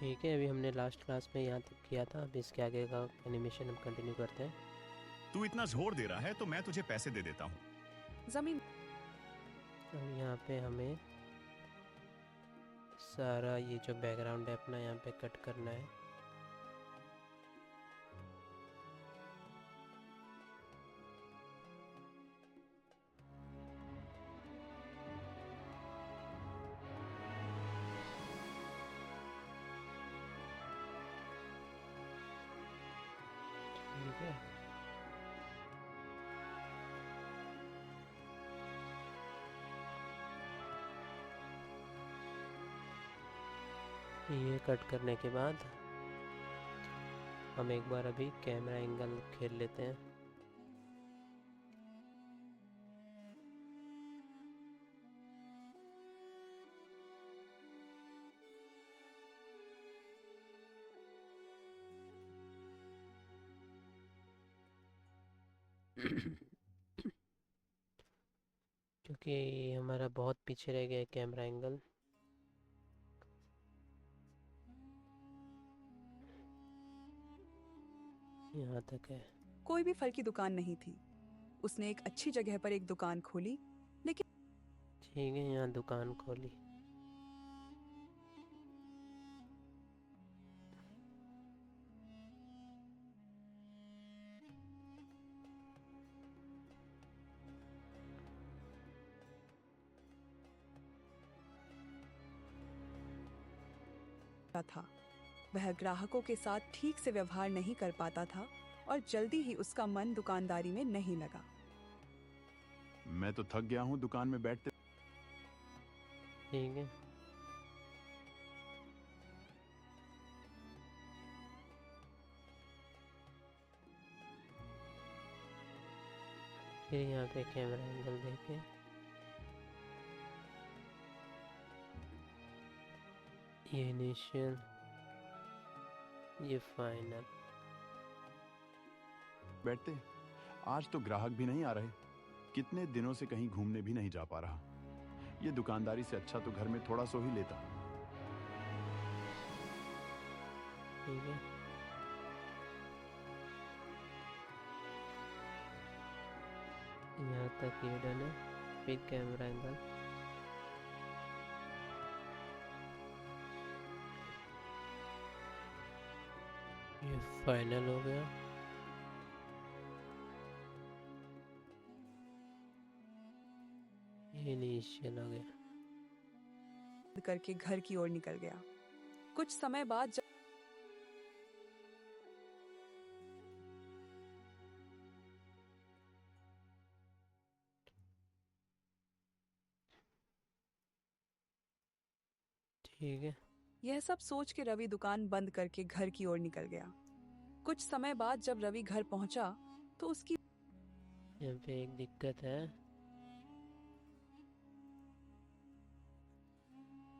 ठीक है, अभी हमने लास्ट क्लास में यहाँ तक किया था, अब इसके आगे का एनिमेशन हम कंटिन्यू करते हैं। तू इतना जोर दे रहा है तो मैं तुझे पैसे दे देता हूँ। जमीन अब यहाँ पे हमें सारा ये जो बैकग्राउंड है अपना यहाँ पे कट करना है। ठीक है, ये कट करने के बाद हम एक बार अभी कैमरा एंगल खेल लेते हैं। क्योंकि हमारा बहुत पीछे रह गया है कैमरा एंगल। यहाँ तक है। कोई भी फल की दुकान नहीं थी। उसने एक अच्छी जगह पर एक दुकान खोली, लेकिन ठीक है, यहाँ दुकान खोली। था वह ग्राहकों के साथ ठीक से व्यवहार नहीं कर पाता था और जल्दी ही उसका मन दुकानदारी में नहीं लगा। मैं तो थक गया हूँ दुकान में बैठते। ठीक है, फिर यहाँ पे कैमरा एंगल देके ये इनिशियल, ये फाइनल। बैठते आज तो ग्राहक भी नहीं आ रहे। कितने दिनों से कहीं घूमने भी नहीं जा पा रहा। ये दुकानदारी से अच्छा तो घर में थोड़ा सो ही लेता। ठीक है, यहाँ तक ये डन है। फिर कैमरा एंगल ये फाइनल हो गया। ये इनिशियल हो गया। करके घर की ओर निकल गया। कुछ समय बाद जब ठीक है, यह सब सोच के रवि दुकान बंद करके घर की ओर निकल गया। कुछ समय बाद जब रवि घर पहुंचा तो उसकी यहाँ पे एक दिक्कत है,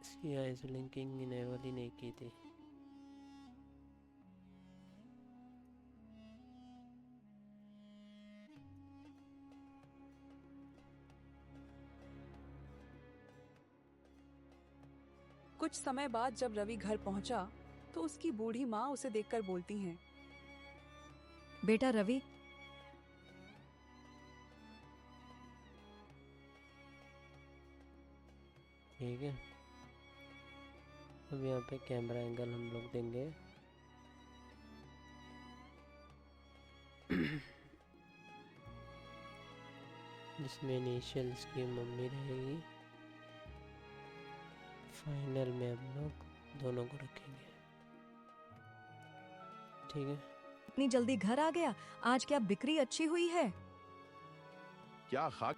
इसकी आइस ब्लिंकिंग इनेबल ही नहीं की थी। कुछ समय बाद जब रवि घर पहुंचा तो उसकी बूढ़ी माँ उसे देखकर बोलती हैं, बेटा रवि, ठीक है, अब यहाँ पे कैमरा एंगल हम लोग देंगे जिसमें इनिशियल इसकी मम्मी रहेगी, फाइनल में हम लोग दोनों को रखेंगे। ठीक है, इतनी जल्दी घर आ गया। आज क्या बिक्री अच्छी हुई है? क्या खाक।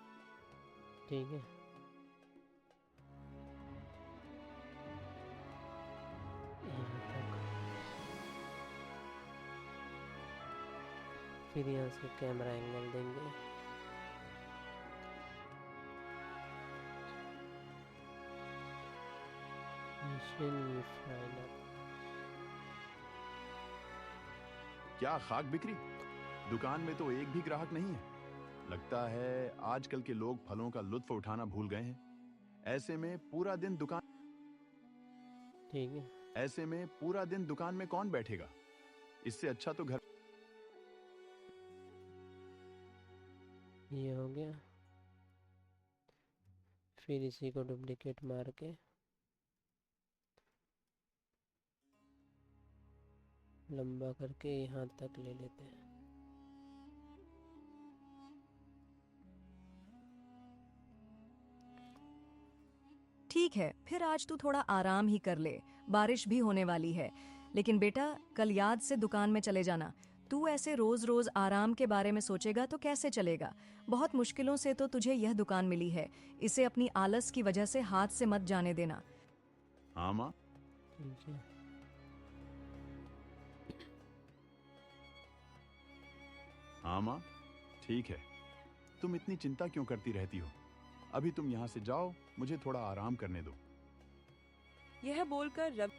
ठीक है, यहाँ तक। फिर यहाँ से कैमरा एंगल देंगे। Initial final. क्या खाक बिक्री। दुकान में तो एक भी ग्राहक नहीं है। लगता है आजकल के लोग फलों का लुत्फ उठाना भूल गए हैं। ऐसे में पूरा दिन दुकान। ठीक है, ऐसे में पूरा दिन दुकान में कौन बैठेगा? इससे अच्छा तो घर। ये हो गया। फिर इसी को डुप्लीकेट मार के लंबा करके यहाँ तक ले लेते हैं। ठीक है, फिर आज तू थोड़ा आराम ही कर ले, बारिश भी होने वाली है। लेकिन बेटा, कल याद से दुकान में चले जाना। तू ऐसे रोज रोज आराम के बारे में सोचेगा तो कैसे चलेगा? बहुत मुश्किलों से तो तुझे यह दुकान मिली है, इसे अपनी आलस की वजह से हाथ से मत जाने देना। हाँ माँ। ठीक है। हाँ माँ, ठीक है। तुम इतनी चिंता क्यों करती रहती हो? अभी तुम यहाँ से जाओ, मुझे थोड़ा आराम करने दो। यह बोलकर रवि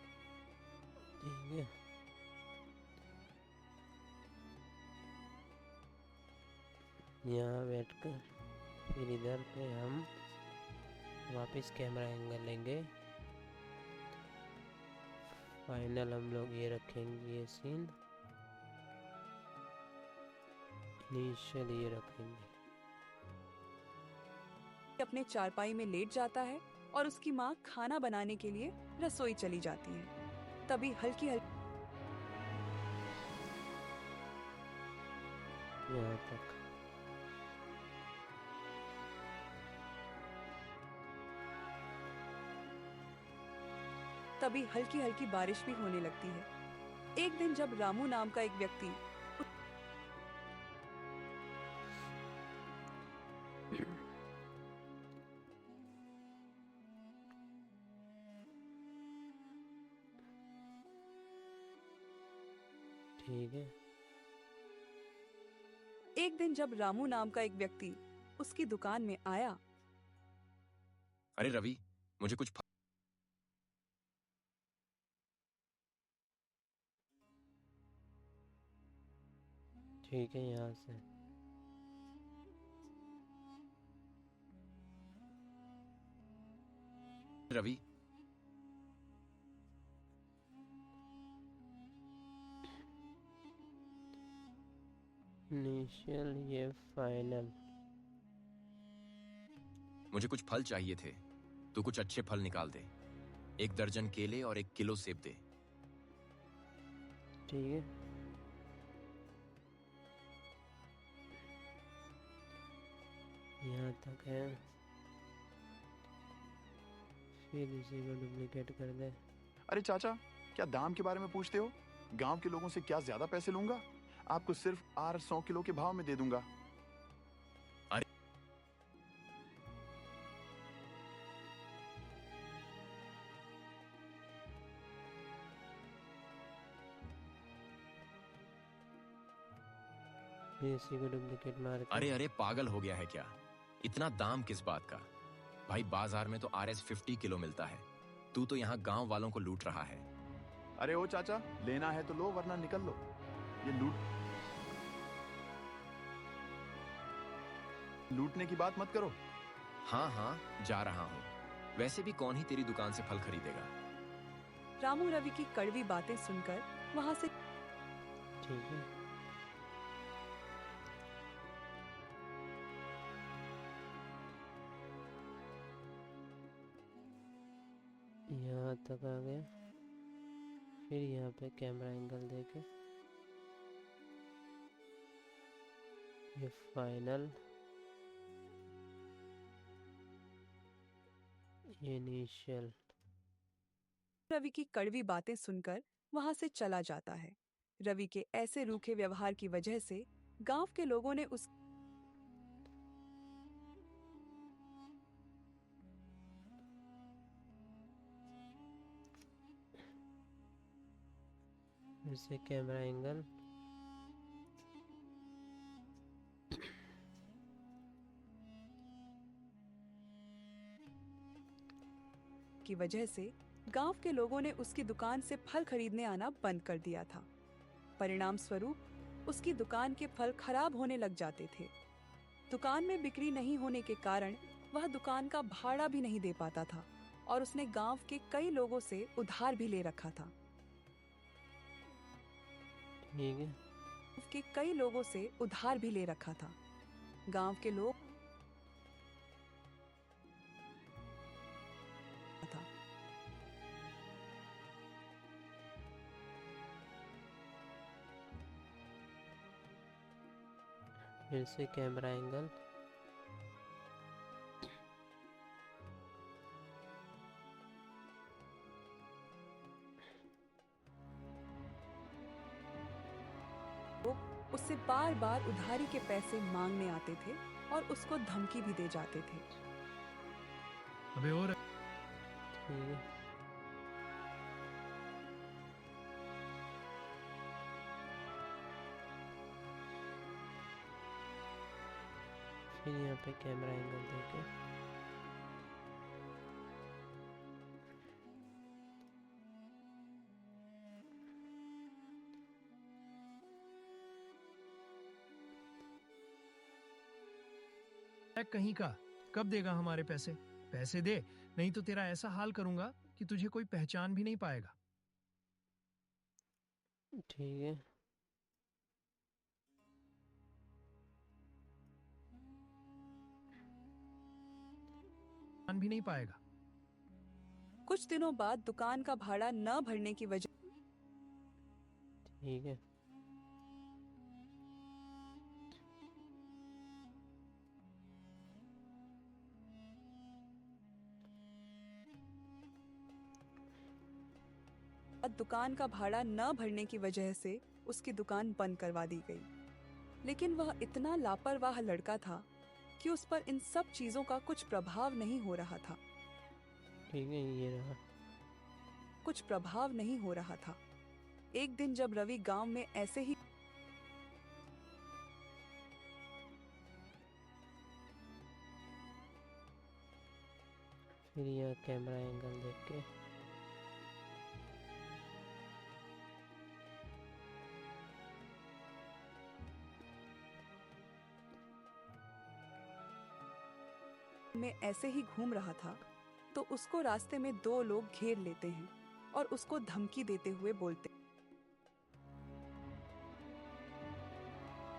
ठीक है। यहाँ बैठकर फिर इधर पे हम वापस कैमरा एंगल लेंगे। फाइनल हम लोग ये रखेंगे, ये सीन इनिशियल ये रखेंगे। अपने चारपाई में लेट जाता है और उसकी माँ खाना बनाने के लिए रसोई चली जाती है। तभी हल्की हल्की यहाँ तक। तभी हल्की हल्की बारिश भी होने लगती है। एक दिन जब रामू नाम का एक व्यक्ति ठीक है। एक दिन जब रामू नाम का एक व्यक्ति उसकी दुकान में आया। अरे रवि, मुझे कुछ ठीक है, यहाँ से रवि, इनिशियल ये फाइनल। मुझे कुछ फल चाहिए थे। तू कुछ अच्छे फल निकाल दे। 1 दर्जन केले और 1 किलो सेब दे। ठीक है। यहाँ तक है। फिर इसी को डुप्लीकेट कर दे। अरे चाचा, क्या दाम के बारे में पूछते हो? गांव के लोगों से क्या ज्यादा पैसे लूंगा? आपको सिर्फ 100 किलो के भाव में दे दूंगा। फिर इसी को डुप्लीकेट मार के। अरे अरे, पागल हो गया है क्या? इतना दाम किस बात का? भाई, बाजार में तो RS 50 किलो मिलता है। तू तो यहाँ गांव वालों को लूट रहा है। अरे ओ चाचा, लेना है तो लो, वरना निकल लो। ये लूटने की बात मत करो। हाँ हाँ, जा रहा हूँ। वैसे भी कौन ही तेरी दुकान से फल खरीदेगा? रामू रवि की कड़वी बातें सुनकर वहां से ठीक है। यहाँ तक आ गया। फिर यहाँ पे कैमरा एंगल देके ये फाइनल, ये इनिशियल। रवि की कड़वी बातें सुनकर वहां से चला जाता है। रवि के ऐसे रूखे व्यवहार की वजह से गांव के लोगों ने उस से कैमरा एंगल की वजह से गांव के लोगों ने उसकी दुकान से फल खरीदने आना बंद कर दिया था। परिणाम स्वरूप उसकी दुकान के फल खराब होने लग जाते थे। दुकान में बिक्री नहीं होने के कारण वह दुकान का भाड़ा भी नहीं दे पाता था। और उसने गांव के कई लोगों से उधार भी ले रखा था। ठीक है। गांव के कई लोगों से उधार भी ले रखा था। गांव के लोग था। फिर से कैमरा एंगल। उससे बार बार उधारी के पैसे मांगने आते थे और उसको धमकी भी दे जाते थे। अबे और ठीक है। फिर यहाँ पे कैमरा एंगल देके कहीं का कब देगा हमारे पैसे? पैसे दे, नहीं तो तेरा ऐसा हाल करूंगा कि तुझे कोई पहचान भी नहीं पाएगा। ठीक है। पहचान भी नहीं पाएगा। कुछ दिनों बाद दुकान का भाड़ा न भरने की वजह ठीक है। दुकान का भाड़ा न भरने की वजह से उसकी दुकान बंद करवा दी गई। लेकिन वह इतना लापरवाह लड़का था कि उस पर इन सब चीजों का कुछ प्रभाव नहीं हो रहा था। ठीक है, ये रहा। कुछ प्रभाव नहीं हो रहा था। एक दिन जब रवि गांव में ऐसे ही फिर यह कैमरा एंगल देख के में ऐसे ही घूम रहा था तो उसको रास्ते में दो लोग घेर लेते हैं और उसको धमकी देते हुए बोलते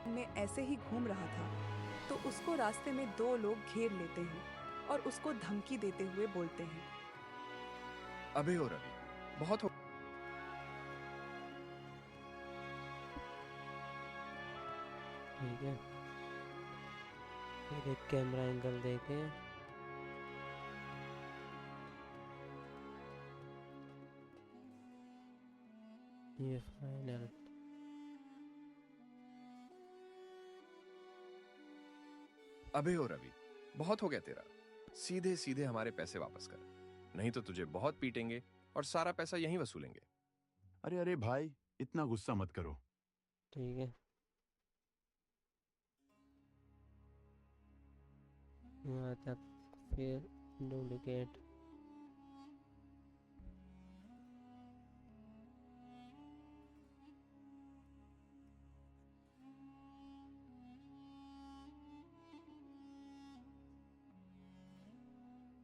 में ऐसे ही घूम रहा था तो उसको रास्ते में दो लोग घेर लेते हैं और उसको धमकी देते हुए बोलते हैं, अबे ओ रवि, बहुत हो ठीक है। फिर एक कैमरा एंगल देके ये फाइनल। अबे ओ रवि, बहुत हो गया तेरा। सीधे सीधे हमारे पैसे वापस कर, नहीं तो तुझे बहुत पीटेंगे और सारा पैसा यहीं वसूलेंगे। अरे अरे भाई, इतना गुस्सा मत करो। ठीक है। यहाँ तक फिर डुप्लीकेट।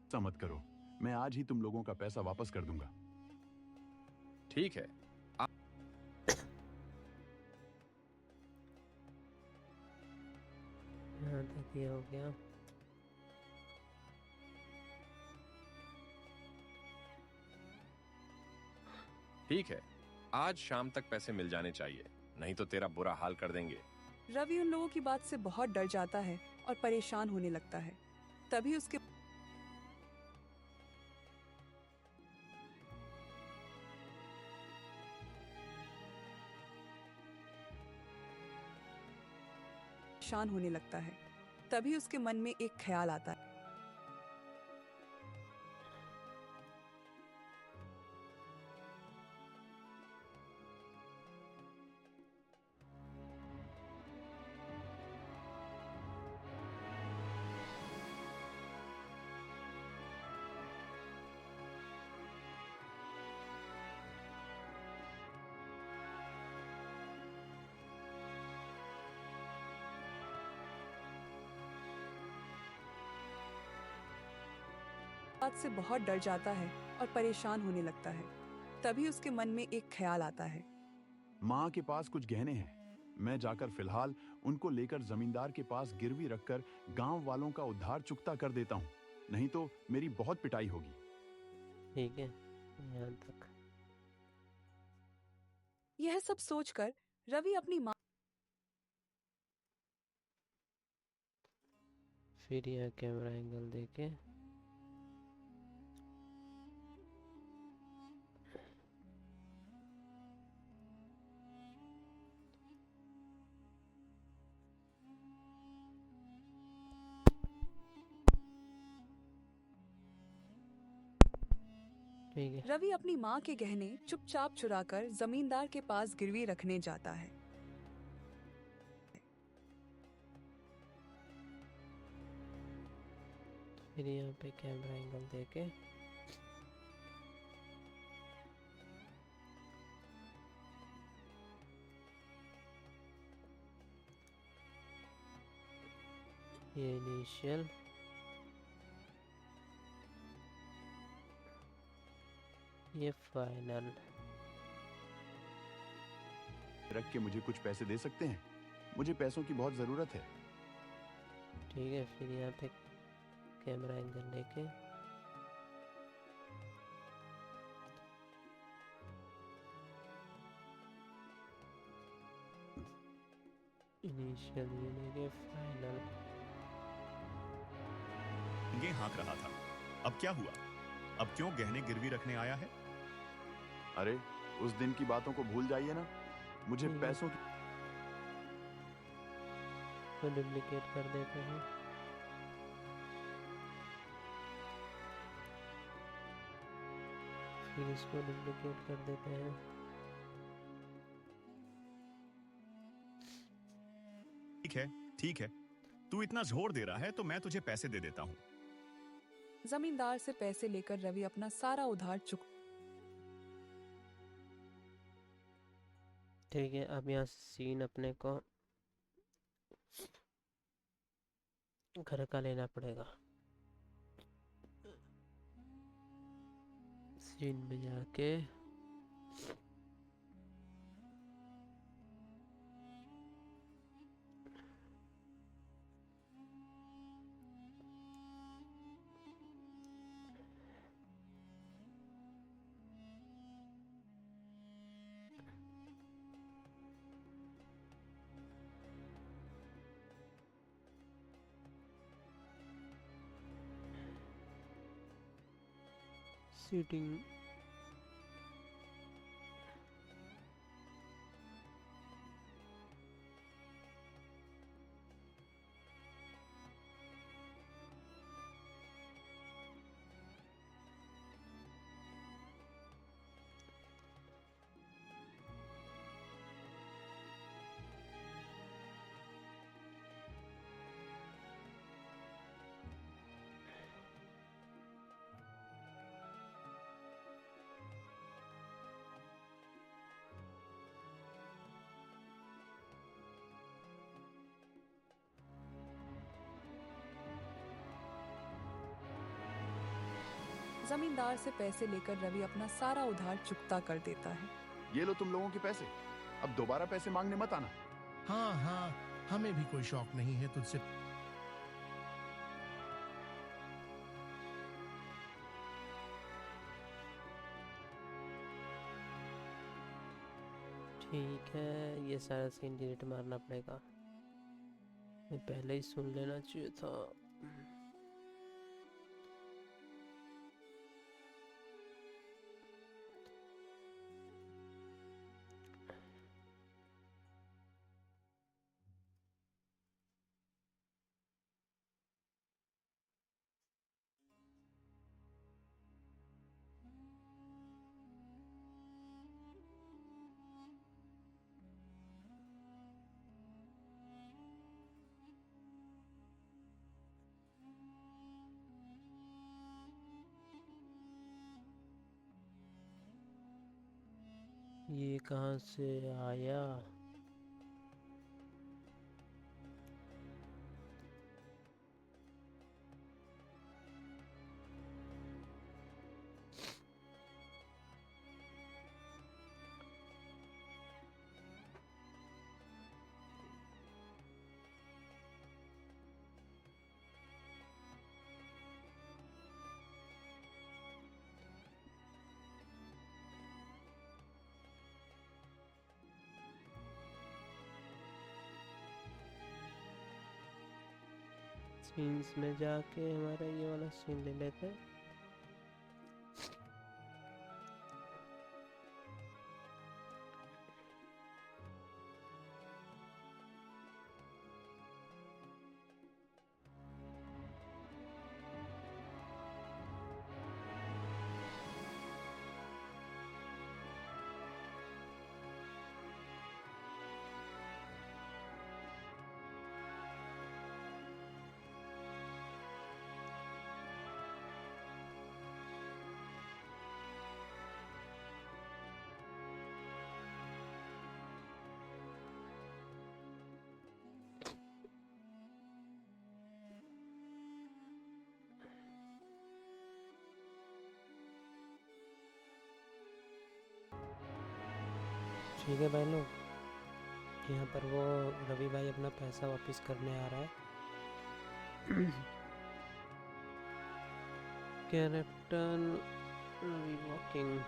गुस्सा मत करो, मैं आज ही तुम लोगों का पैसा वापस कर दूंगा। ठीक है, यहाँ तक ये हो गया। ठीक है, आज शाम तक पैसे मिल जाने चाहिए, नहीं तो तेरा बुरा हाल कर देंगे। रवि उन लोगों की बात से बहुत डर जाता है और परेशान होने लगता है। तभी उसके परेशान होने लगता है। तभी उसके मन में एक ख्याल आता है। बात से बहुत डर जाता है और परेशान होने लगता है। तभी उसके मन में एक ख्याल आता है। माँ के पास कुछ गहने हैं, मैं जाकर फिलहाल उनको लेकर जमींदार के पास गिरवी रखकर गांव वालों का उद्धार चुकता कर देता हूँ, नहीं तो मेरी बहुत पिटाई होगी। ठीक है, यहाँ तक। यह सब सोचकर रवि अपनी माँ फिर यह कैमरा एंगल देके ठीक है। रवि अपनी माँ के गहने चुपचाप चुराकर जमींदार के पास गिरवी रखने जाता है। फिर यहाँ पे कैमरा एंगल देके ये इनिशियल, ये फाइनल। रख के मुझे कुछ पैसे दे सकते हैं? मुझे पैसों की बहुत जरूरत है। ठीक है, फिर यहाँ पे कैमरा एंगल लेके इनिशियल, ये लेके फाइनल। ये हाँक रहा था। अब क्या हुआ? अब क्यों गहने गिरवी रखने आया है? अरे उस दिन की बातों को भूल जाइए ना, मुझे ठीक है। पैसों की तो डुप्लीकेट कर देते हैं। फिर इसको डुप्लीकेट कर देते हैं। ठीक है, तू इतना जोर दे रहा है तो मैं तुझे पैसे दे देता हूँ। जमींदार से पैसे लेकर रवि अपना सारा उधार ठीक है, अब यहाँ सीन अपने को घर का लेना पड़ेगा। सीन में जाके सीटिंग जमींदार से पैसे लेकर रवि अपना सारा उधार चुकता कर देता है। ये लो तुम लोगों के पैसे, अब दोबारा पैसे मांगने मत आना। हाँ हाँ, हमें भी कोई शौक नहीं है तुझसे। ठीक है, ये सारा सीन डिलीट मारना पड़ेगा। मैं पहले ही सुन लेना चाहिए था। ये कहाँ से आया? सीन्स में जाके हमारा ये वाला सीन ले लेते हैं। ठीक है भाई लोग, यहाँ पर वो रवि भाई अपना पैसा वापस करने आ रहा है। Character Ravi walking.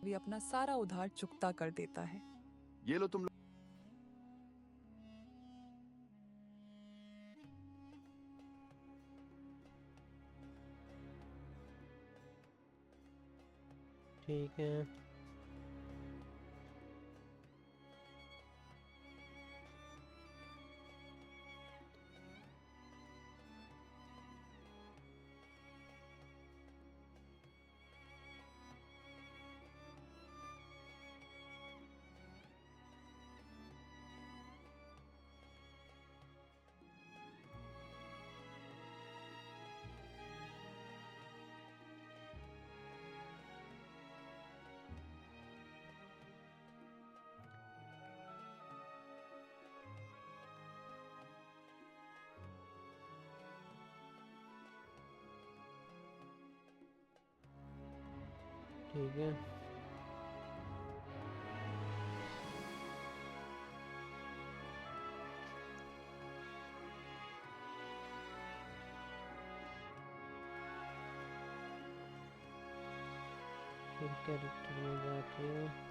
रवि अपना सारा उधार चुकता कर देता है। ये लो तुम लोग। ठीक है, ठीक है। फिर कैरेक्टर में जाके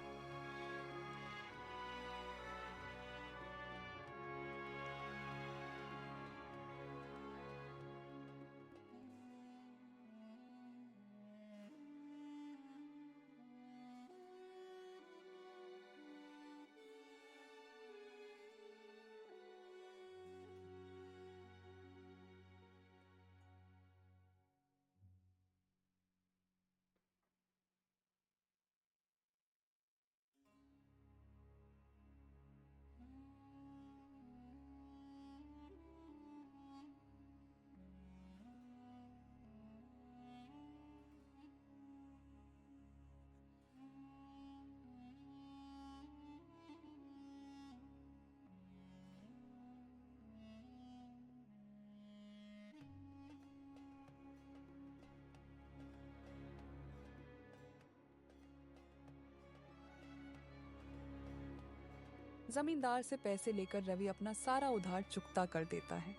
जमींदार से पैसे लेकर रवि अपना सारा उधार चुकता कर देता है।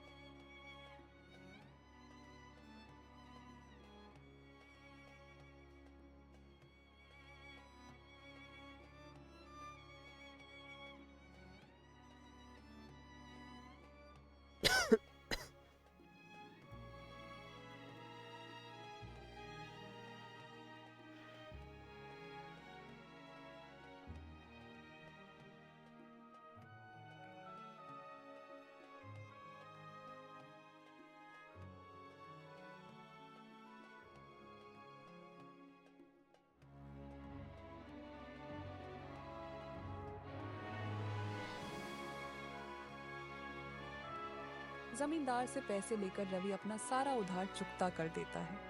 जमींदार से पैसे लेकर रवि अपना सारा उधार चुकता कर देता है।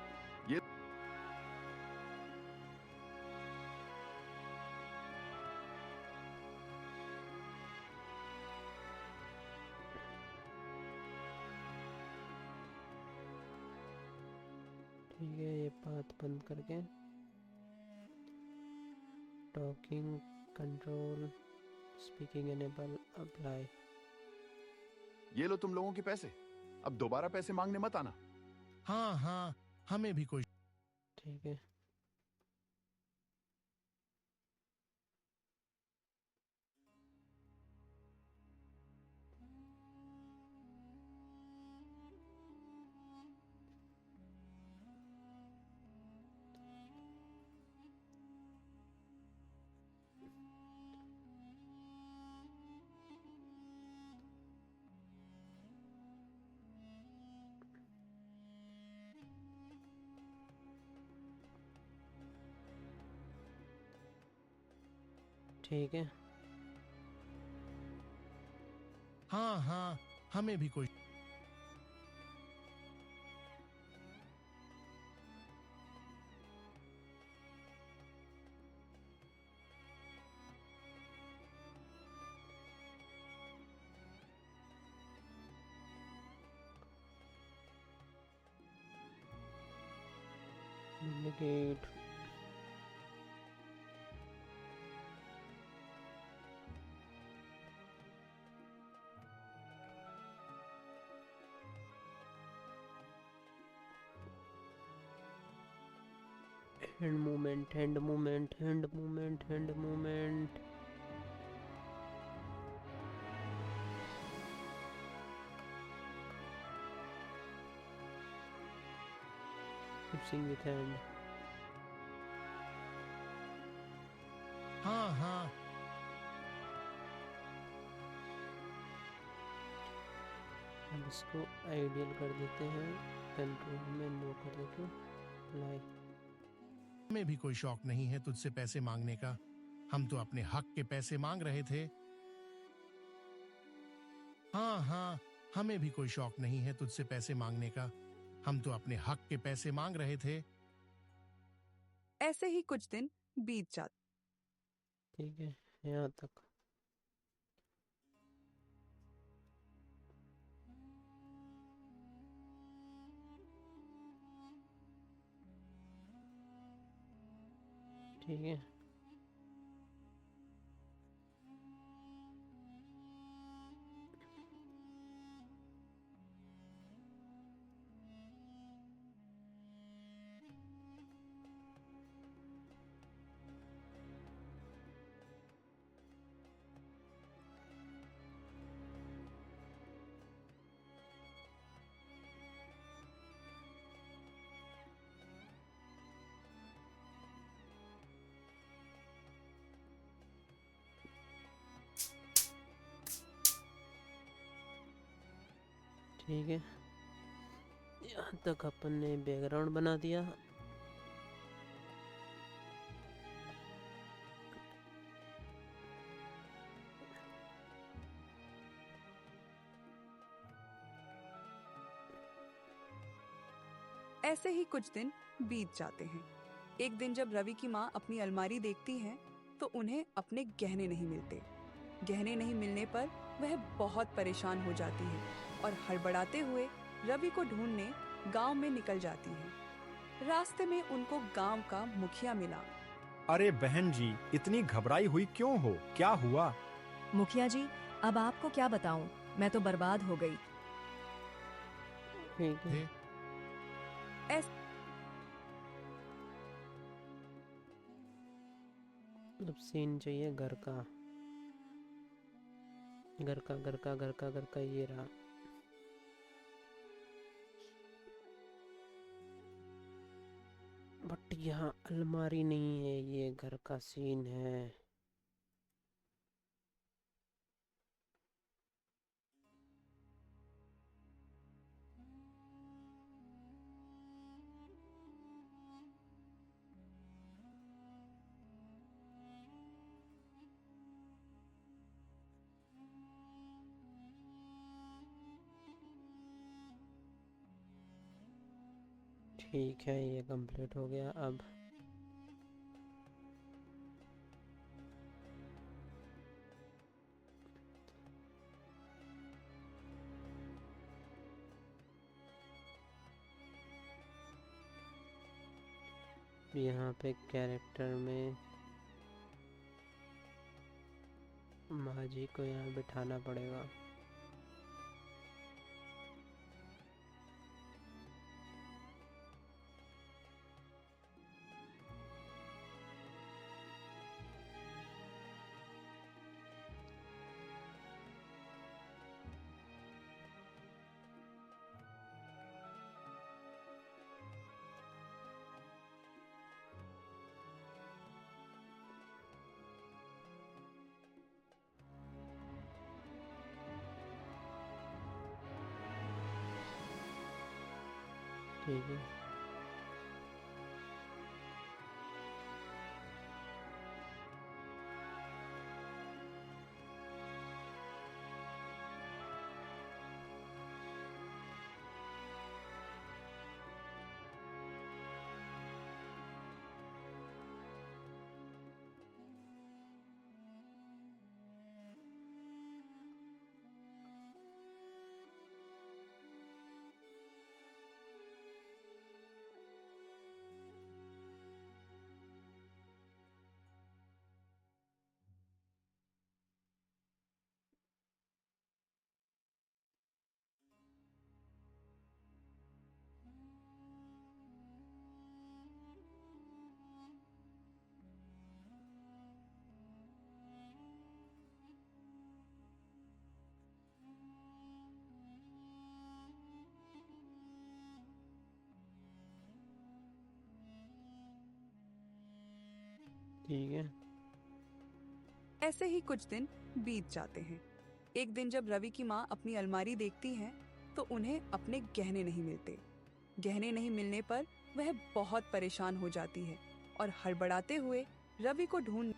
ठीक है, ये बात बंद करके talking control speaking enable apply. ये लो तुम लोगों के पैसे, अब दोबारा पैसे मांगने मत आना। हाँ हाँ, हमें भी कोई ठीक है। ठीक है। हाँ हाँ, हमें भी कोई duplicate. Hand movement, hand movement, hand movement, hand movement. Fixing with hand. हाँ हाँ, अब इसको आइडियल कर देते हैं, कंट्रोल में नो कर देते हैं, अप्लाई। हमें भी कोई शौक नहीं है तुझसे पैसे मांगने का। हम तो अपने हक के पैसे मांग रहे थे। हाँ हाँ, हमें भी कोई शौक नहीं है तुझसे पैसे मांगने का। हम तो अपने हक के पैसे मांग रहे थे। ऐसे ही कुछ दिन बीत जाते। ठीक है, यहाँ तक। ठीक है। ठीक है, यहाँ तक अपन ने बैकग्राउंड बना दिया। ऐसे ही कुछ दिन बीत जाते हैं। एक दिन जब रवि की माँ अपनी अलमारी देखती है तो उन्हें अपने गहने नहीं मिलते। गहने नहीं मिलने पर वह बहुत परेशान हो जाती है और हड़बड़ाते हुए रवि को ढूंढने गांव में निकल जाती है। रास्ते में उनको गांव का मुखिया मिला। अरे बहन जी, इतनी घबराई हुई क्यों हो? क्या हुआ? मुखिया जी, अब आपको क्या बताऊं, मैं तो बर्बाद हो गई। ठीक है। अब सीन चाहिए घर का, घर का, घर का, घर का, घर का। ये रहा। बट यहाँ अलमारी नहीं है, ये घर का सीन है। ठीक है, ये कंप्लीट हो गया। अब यहाँ पे कैरेक्टर में माँ जी को यहाँ बिठाना पड़ेगा। ठीक है, ठीक है। ऐसे ही कुछ दिन बीत जाते हैं। एक दिन जब रवि की माँ अपनी अलमारी देखती हैं तो उन्हें अपने गहने नहीं मिलते। गहने नहीं मिलने पर वह बहुत परेशान हो जाती है और हड़बड़ाते हुए रवि को ढूंढ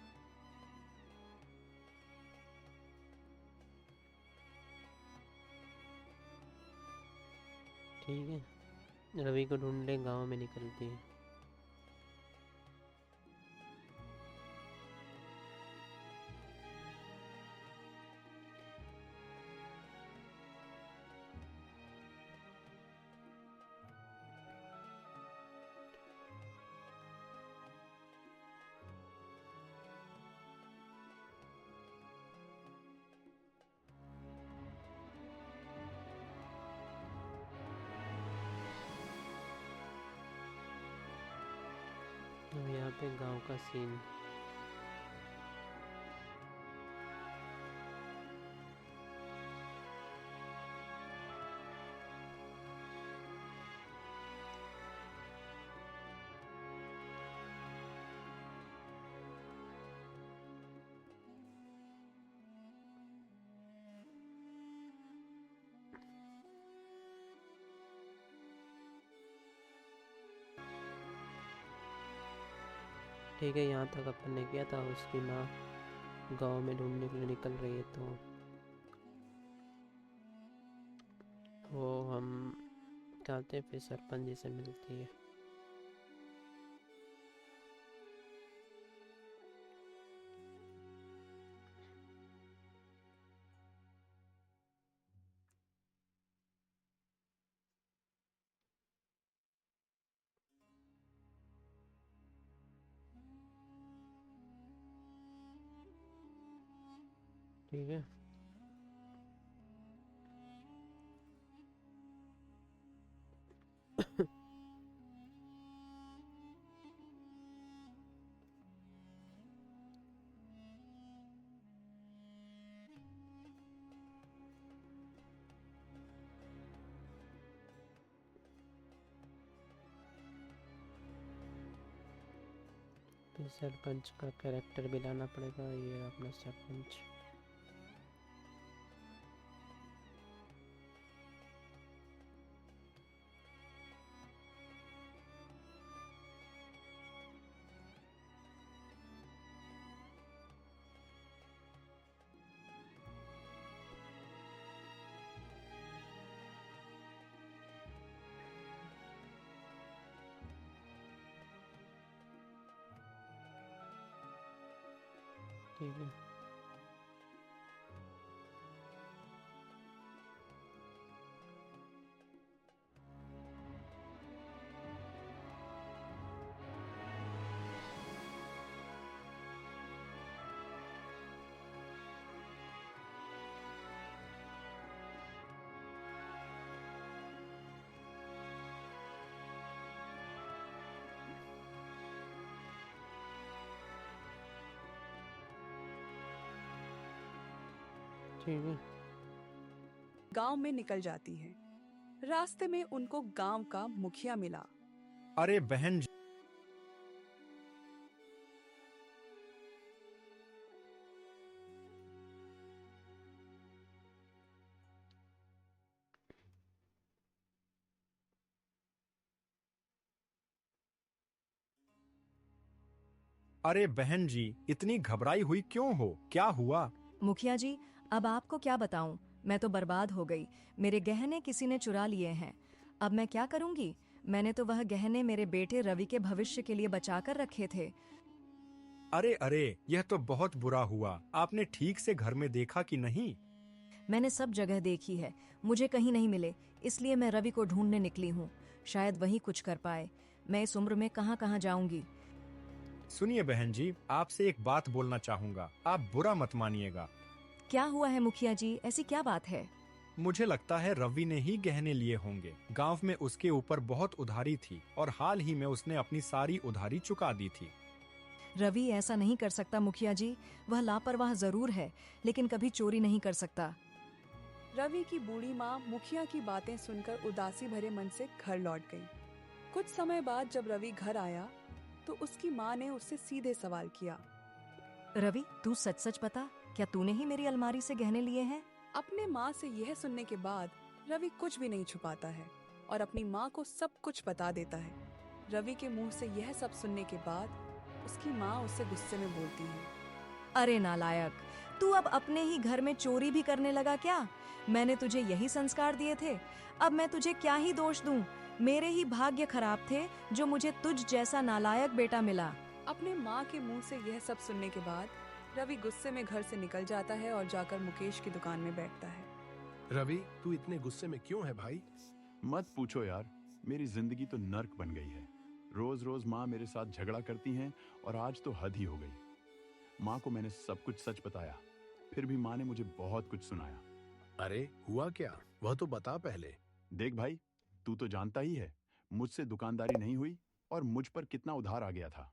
ठीक है, रवि को ढूंढने गांव में निकलती है। अब यहाँ पे गांव का सीन। ठीक है, यहाँ तक अपन ने किया था। उसकी माँ गांव में ढूंढने के लिए निकल रही है, तो वो हम कहते हैं फिर सरपंच जी से मिलती है। ठीक है, फिर सरपंच का कैरेक्टर भी लाना पड़ेगा। ये अपना सरपंच। ठीक है। ठीक है। गांव में निकल जाती है। रास्ते में उनको गांव का मुखिया मिला। अरे बहन जी, अरे बहन जी, इतनी घबराई हुई क्यों हो? क्या हुआ? मुखिया जी, अब आपको क्या बताऊं? मैं तो बर्बाद हो गई। मेरे गहने किसी ने चुरा लिए हैं। अब मैं क्या करूंगी? मैंने तो वह गहने मेरे बेटे रवि के भविष्य के लिए बचा कर रखे थे। अरे अरे, यह तो बहुत बुरा हुआ। आपने ठीक से घर में देखा कि नहीं? मैंने सब जगह देखी है, मुझे कहीं नहीं मिले। इसलिए मैं रवि को ढूंढने निकली हूँ। शायद वही कुछ कर पाए। मैं इस उम्र में कहाँ कहाँ जाऊंगी। सुनिए बहन जी, आपसे एक बात बोलना चाहूंगा। आप बुरा मत मानिएगा। क्या हुआ है मुखिया जी? ऐसी क्या बात है? मुझे लगता है रवि ने ही गहने लिए होंगे। गांव में उसके ऊपर बहुत उधारी थी और हाल ही में उसने अपनी सारी उधारी चुका दी थी। रवि ऐसा नहीं कर सकता मुखिया जी। वह लापरवाह जरूर है, लेकिन कभी चोरी नहीं कर सकता। रवि की बूढ़ी माँ मुखिया की बातें सुनकर उदासी भरे मन से घर लौट गई। कुछ समय बाद जब रवि घर आया तो उसकी माँ ने उससे सीधे सवाल किया। रवि, तू सच सच बता, क्या तूने ही मेरी अलमारी से गहने लिए हैं? अपने माँ से यह सुनने के बाद रवि कुछ भी नहीं छुपाता है और अपनी माँ को सब कुछ बता देता है। रवि के मुंह से यह सब सुनने के बाद उसकी माँ उससे गुस्से में बोलती है। अरे नालायक, तू अब अपने ही घर में चोरी भी करने लगा क्या? मैंने तुझे यही संस्कार दिए थे। अब मैं तुझे क्या ही दोष दूं? मेरे ही भाग्य खराब थे जो मुझे तुझ जैसा नालायक बेटा मिला। अपने माँ के मुंह से यह सब सुनने के बाद रवि गुस्से में घर से निकल जाता है और जाकर मुकेश की दुकान में बैठता है। रवि, तू इतने गुस्से में क्यों है भाई? मत पूछो यार, मेरी जिंदगी तो नर्क बन गई है। रोज रोज माँ मेरे साथ झगड़ा करती हैं और आज तो हद ही हो गई। माँ को मैंने सब कुछ सच बताया, फिर भी माँ ने मुझे बहुत कुछ सुनाया। अरे हुआ क्या? वह तो बता पहले। देख भाई, तू तो जानता ही है मुझसे दुकानदारी नहीं हुई और मुझ पर कितना उधार आ गया था।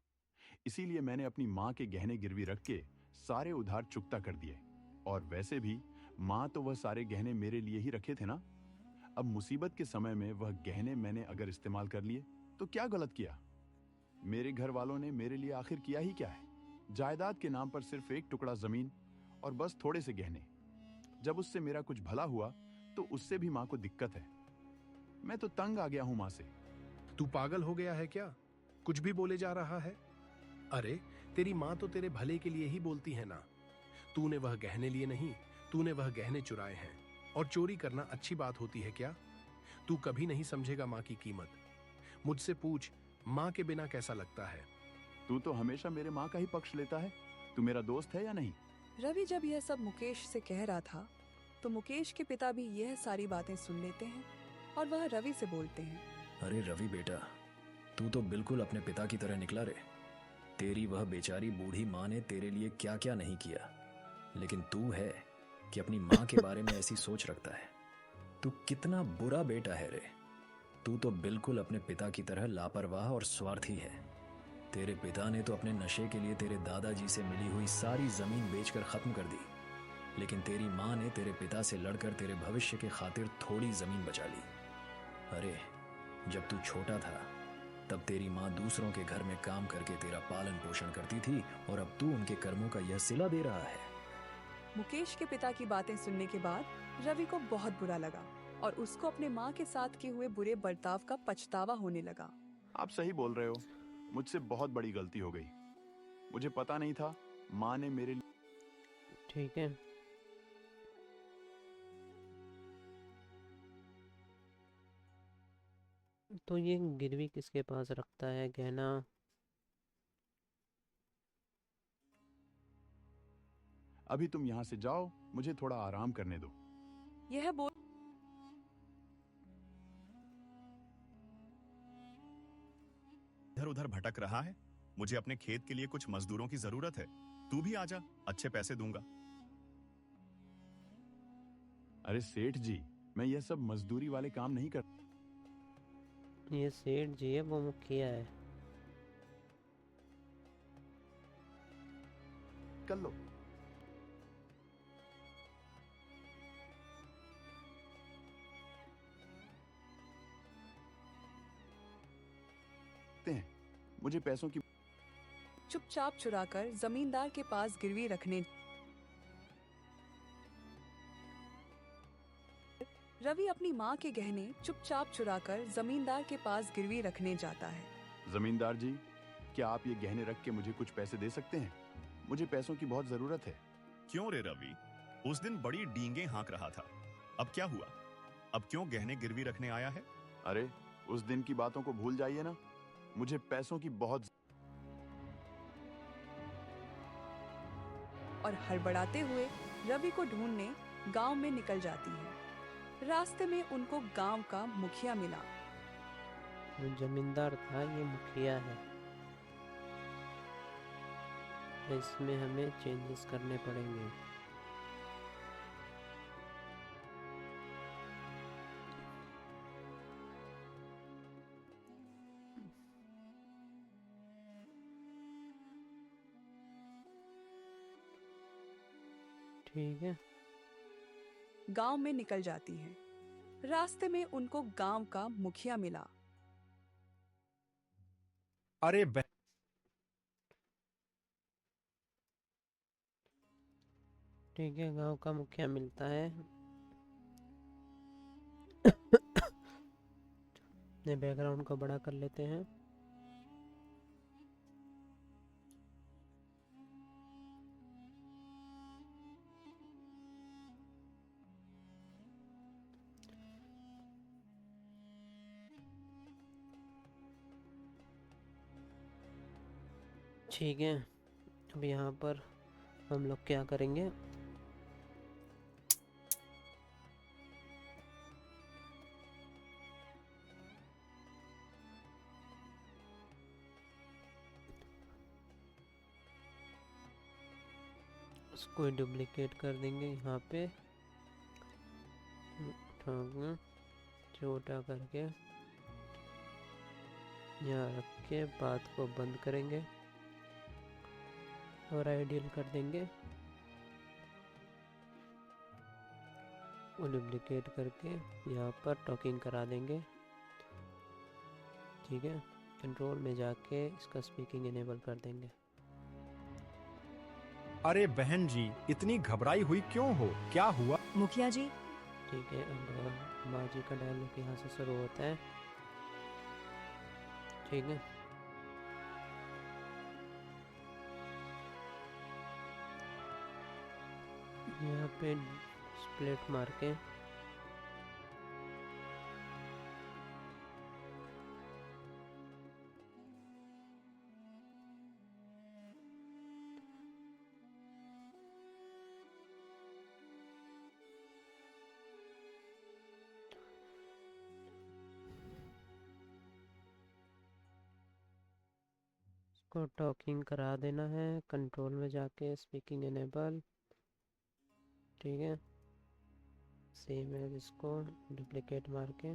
इसीलिए मैंने अपनी माँ के गहने गिरवी रख के सारे उधार चुकता कर दिए। और वैसे भी माँ तो वह सारे गहने मेरे लिए ही रखे थे ना। अब मुसीबत के समय में वह गहने मैंने अगर इस्तेमाल कर लिए तो क्या गलत किया? मेरे घर वालों ने मेरे लिए आखिर किया ही क्या है? जायदाद के नाम पर सिर्फ एक टुकड़ा जमीन और बस थोड़े से गहने। जब उससे मेरा कुछ भला हुआ तो उससे भी माँ को दिक्कत है। मैं तो तंग आ गया हूं माँ से। तू पागल हो गया है क्या? कुछ भी बोले जा रहा है। अरे तेरी माँ तो तेरे भले के लिए ही बोलती है ना। तूने वह गहने लिए नहीं, तूने वह गहने चुराए हैं। और चोरी करना अच्छी बात होती है क्या? तू कभी नहीं समझेगा माँ की कीमत। मुझसे पूछ, माँ के बिना कैसा लगता है? तू तो हमेशा मेरे माँ का ही पक्ष लेता है। तू मेरा दोस्त है या नहीं? रवि जब यह सब मुकेश से कह रहा था तो मुकेश के पिता भी यह सारी बातें सुन लेते हैं और वह रवि से बोलते हैं। अरे रवि बेटा, तू तो बिल्कुल अपने पिता की तरह निकला रे। तेरी वह बेचारी बूढ़ी माँ ने तेरे लिए क्या क्या नहीं किया, लेकिन तू है कि अपनी माँ के बारे में ऐसी सोच रखता है। तू कितना बुरा बेटा है रे। तू तो बिल्कुल अपने पिता की तरह लापरवाह और स्वार्थी है। तेरे पिता ने तो अपने नशे के लिए तेरे दादाजी से मिली हुई सारी जमीन बेचकर खत्म कर दी, लेकिन तेरी माँ ने तेरे पिता से लड़कर तेरे भविष्य के खातिर थोड़ी जमीन बचा ली। अरे जब तू छोटा था तब तेरी माँ दूसरों के घर में काम करके तेरा पालन पोषण करती थी और अब तू उनके कर्मों का यह सिला दे रहा है। मुकेश के पिता की बातें सुनने के बाद रवि को बहुत बुरा लगा और उसको अपने माँ के साथ किए हुए बुरे बर्ताव का पछतावा होने लगा। आप सही बोल रहे हो, मुझसे बहुत बड़ी गलती हो गई। मुझे पता नहीं था माँ ने मेरे लिए। ठीक है। तो ये गिरवी किसके पास रखता है गहना? अभी तुम यहाँ से जाओ, मुझे थोड़ा आराम करने दो। यह बोल इधर उधर भटक रहा है। मुझे अपने खेत के लिए कुछ मजदूरों की जरूरत है। तू भी आजा, अच्छे पैसे दूंगा। अरे सेठ जी, मैं ये सब मजदूरी वाले काम नहीं कर। ये सेठ जी है, वो मुखिया है। कर लो। मुझे पैसों की। चुपचाप चुराकर जमींदार के पास गिरवी रखने। रवि अपनी माँ के गहने चुपचाप चुराकर जमींदार के पास गिरवी रखने जाता है। जमींदार जी, क्या आप ये गहने रख के मुझे कुछ पैसे दे सकते हैं? मुझे पैसों की बहुत जरूरत है। क्यों रे रवि, उस दिन बड़ी डींगे हाँक रहा था, अब क्या हुआ? अब क्यों गहने गिरवी रखने आया है? अरे उस दिन की बातों को भूल जाइए ना, मुझे पैसों की बहुत। और हड़बड़ाते हुए रवि को ढूंढने गांव में निकल जाती है। रास्ते में उनको गांव का मुखिया मिला। वो जमींदार था, ये मुखिया है। इसमें हमें चेंजेस करने पड़ेंगे। ठीक है। गांव में निकल जाती है। रास्ते में उनको गांव का मुखिया मिला। अरे ठीक है, गांव का मुखिया मिलता है। अपने बैकग्राउंड को बड़ा कर लेते हैं। ठीक है, अब यहाँ पर हम लोग क्या करेंगे? उसको डुप्लीकेट कर देंगे यहाँ पे, छोटा करके यहाँ रख के बात को बंद करेंगे और आइडियल कर देंगे। वो डुप्लीकेट करके यहाँ पर टॉकिंग करा देंगे। ठीक है, कंट्रोल में जाके इसका स्पीकिंग इनेबल कर देंगे। अरे बहन जी, इतनी घबराई हुई क्यों हो? क्या हुआ? मुखिया जी। ठीक है, अब माँ जी का डायलॉग यहाँ से शुरू होता है। ठीक है, यहाँ पे स्प्लिट मार के को टॉकिंग करा देना है। कंट्रोल में जाके स्पीकिंग इनेबल। ठीक है, सेम है, इसको डुप्लीकेट मार के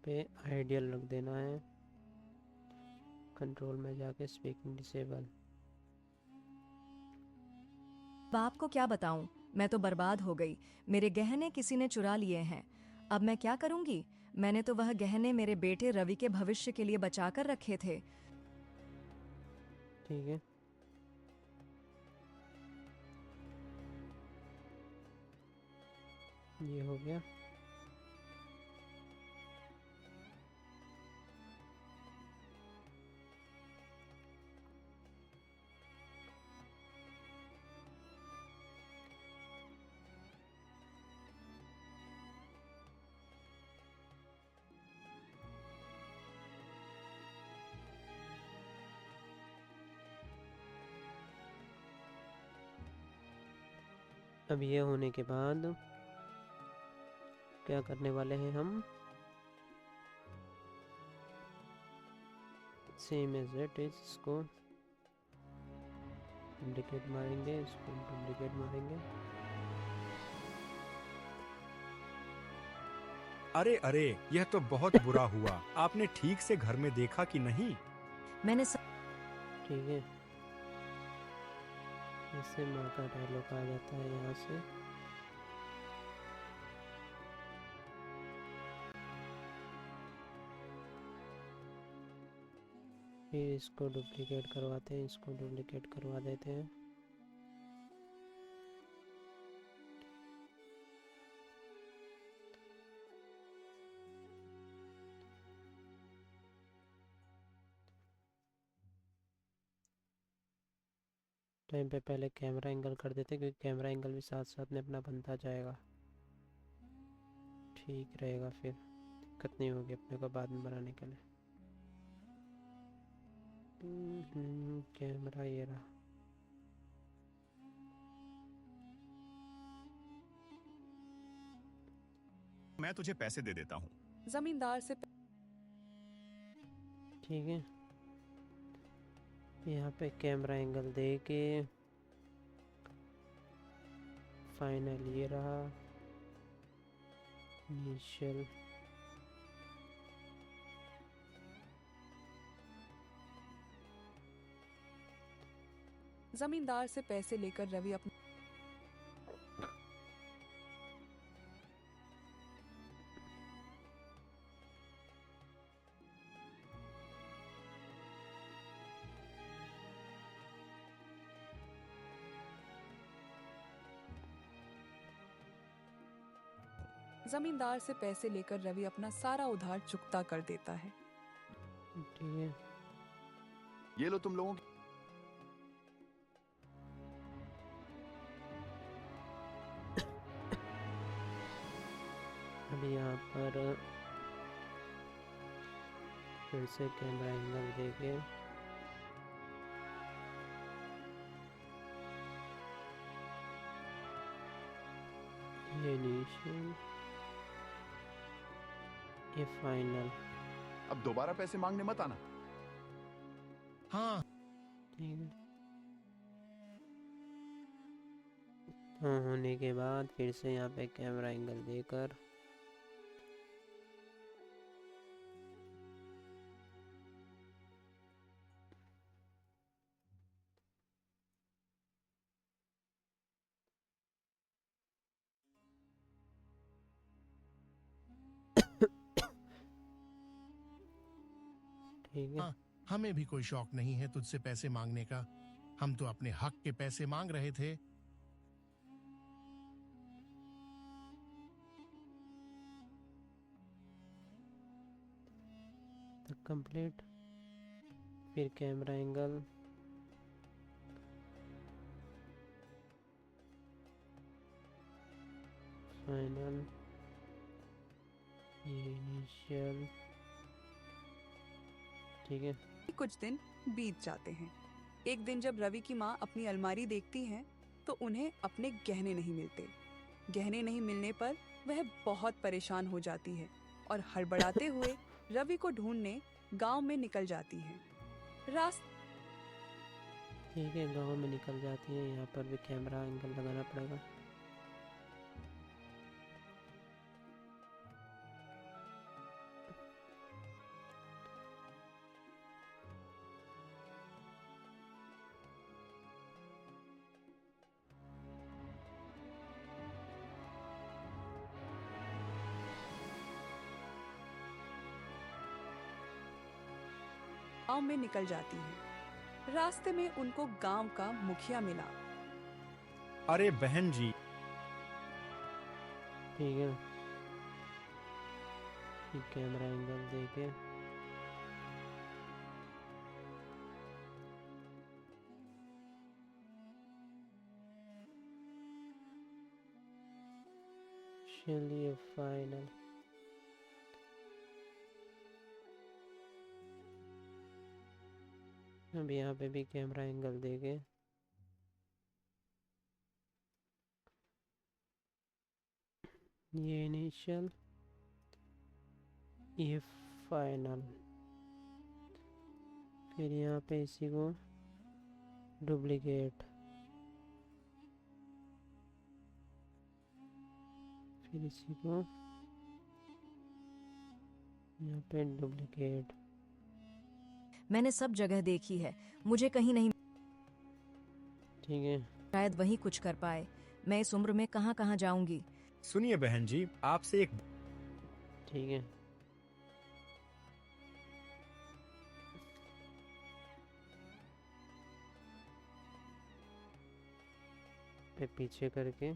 पे आइडियल रख देना है। कंट्रोल में जाके स्पीकिंग डिसेबल। बाप को क्या बताऊं, मैं तो बर्बाद हो गई। मेरे गहने किसी ने चुरा लिए हैं। अब मैं क्या करूंगी? मैंने तो वह गहने मेरे बेटे रवि के भविष्य के लिए बचा कर रखे थे। ठीक है, ये हो गया। अब ये होने के बाद क्या करने वाले हैं हम, सेम एज इट इज, इसको डुप्लीकेट मारेंगे, इसको डुप्लीकेट मारेंगे। अरे अरे, यह तो बहुत बुरा हुआ। आपने ठीक से घर में देखा कि नहीं? मैंने ठीक है, इससे माँ का डायलॉग आ जाता है यहाँ से। फिर इसको डुप्लीकेट करवाते हैं, इसको डुप्लीकेट करवा देते हैं। टाइम पे पहले कैमरा एंगल कर देते हैं, क्योंकि कैमरा एंगल भी साथ साथ में अपना बनता जाएगा, ठीक रहेगा, फिर दिक्कत नहीं होगी अपने को बाद में बनाने के लिए। कैमरा ये रहा। मैं तुझे पैसे दे देता हूँ। जमींदार से ठीक है, यहाँ पे कैमरा एंगल दे के फाइनल ये रहा, इनिशियल जमींदार से पैसे लेकर रवि अपने जमींदार से पैसे लेकर रवि अपना सारा उधार चुकता कर देता है। ठीक है, ये लो तुम लोगों की। अभी यहाँ पर फिर से कैमरा एंगल देके ये इनिशियल, ये फाइनल। अब दोबारा पैसे मांगने मत आना। हाँ ठीक है, हाँ होने के बाद फिर से यहाँ पे कैमरा एंगल देकर ठीक है। हाँ, हमें भी कोई शौक नहीं है तुझसे पैसे मांगने का। हम तो अपने हक के पैसे मांग रहे थे। कंप्लीट, फिर कैमरा एंगल, फाइनल, इनिशियल। ठीक है, कुछ दिन बीत जाते हैं। एक दिन जब रवि की माँ अपनी अलमारी देखती हैं तो उन्हें अपने गहने नहीं मिलते। गहने नहीं मिलने पर वह बहुत परेशान हो जाती है और हड़बड़ाते हुए रवि को ढूंढने गांव में निकल जाती है। ठीक है, गाँव में निकल जाती है। यहाँ पर भी कैमरा एंगल लगाना पड़ेगा। गांव में निकल जाती है। रास्ते में उनको गांव का मुखिया मिला। अरे बहन जी, ठीक है, फिर कैमरा एंगल देके चलिए फाइनल। अब यहाँ पे भी कैमरा एंगल देके ये इनिशियल, ये फाइनल। फिर यहाँ पे इसी को डुप्लीकेट, फिर इसी को यहाँ पे डुप्लीकेट। मैंने सब जगह देखी है, मुझे कहीं नहीं, ठीक है, शायद वही कुछ कर पाए। मैं इस उम्र में कहाँ कहाँ जाऊंगी। सुनिए बहन जी, आपसे एक ठीक है। पे पीछे करके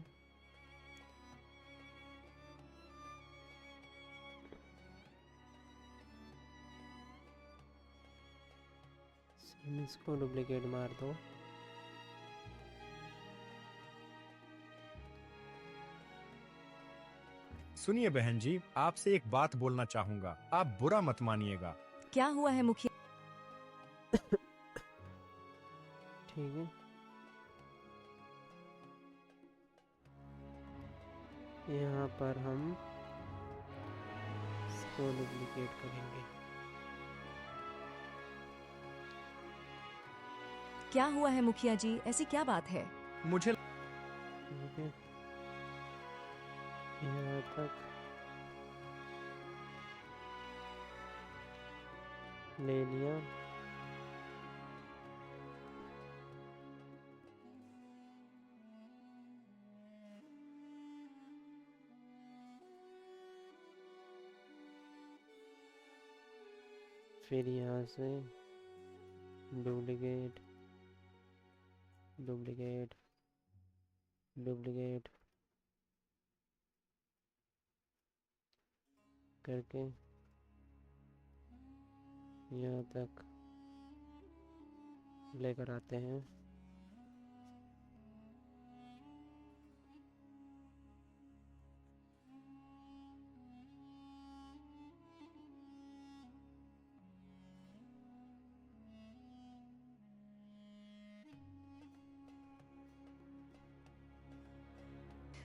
सेम इसको डुप्लीकेट मार दो। सुनिए बहन जी, आपसे एक बात बोलना चाहूंगा, आप बुरा मत मानिएगा। क्या हुआ है मुखिया? ठीक है, यहाँ पर हम इसको डुप्लीकेट करेंगे। क्या हुआ है मुखिया जी, ऐसी क्या बात है? मुझे ठीक है, यहाँ तक ले लिया। फिर यहाँ से डुप्लीकेट, डुप्लीकेट, डुप्लीकेट करके यहाँ तक लेकर आते हैं।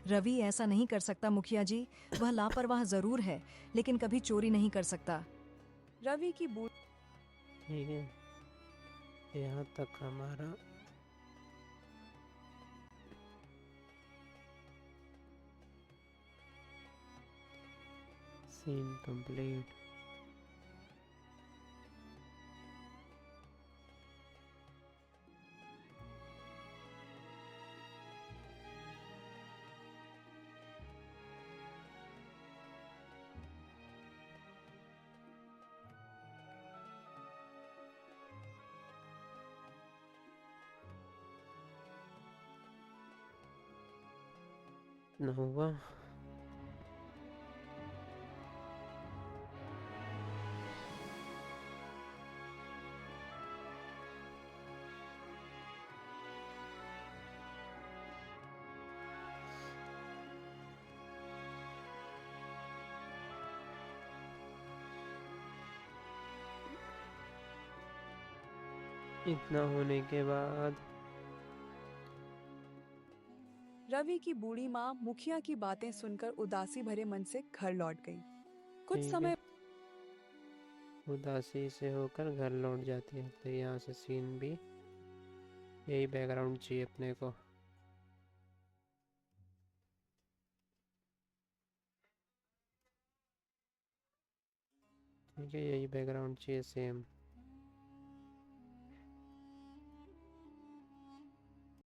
रवि ऐसा नहीं कर सकता मुखिया जी, वह लापरवाह जरूर है, लेकिन कभी चोरी नहीं कर सकता। रवि की बूढ़ी ठीक है, यहाँ तक हमारा सीन कंप्लीट। न हुआ। इतना होने के बाद रवि की बूढ़ी माँ मुखिया की बातें सुनकर उदासी भरे मन से घर लौट गई। कुछ ठीक है, समय उदासी से होकर घर लौट जाती है। तो यहाँ से सीन भी यही बैकग्राउंड चाहिए अपने को। ठीक है, यही बैकग्राउंड चाहिए सेम।